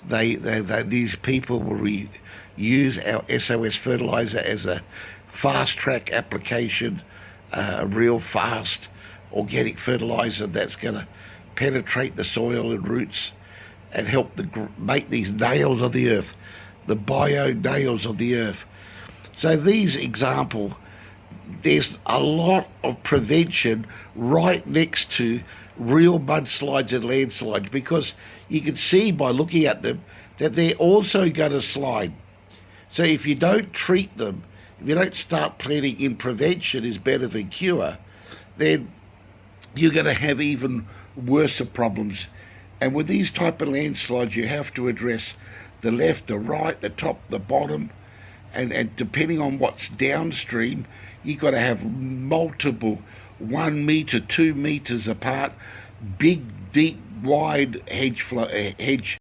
These people will use our SOS fertiliser as a fast track application, a real fast organic fertiliser that's going to penetrate the soil and roots and help make these nails of the earth, the bio nails of the earth. So these example, there's a lot of prevention right next to real mudslides and landslides, because you can see by looking at them that they're also going to slide. So if you don't treat them, if you don't start planning in prevention is better than cure, then you're going to have even worse problems. And with these type of landslides, you have to address the left, the right, the top, the bottom, and depending on what's downstream, you've got to have multiple 1 metre, 2 metres apart, big, deep, wide hedge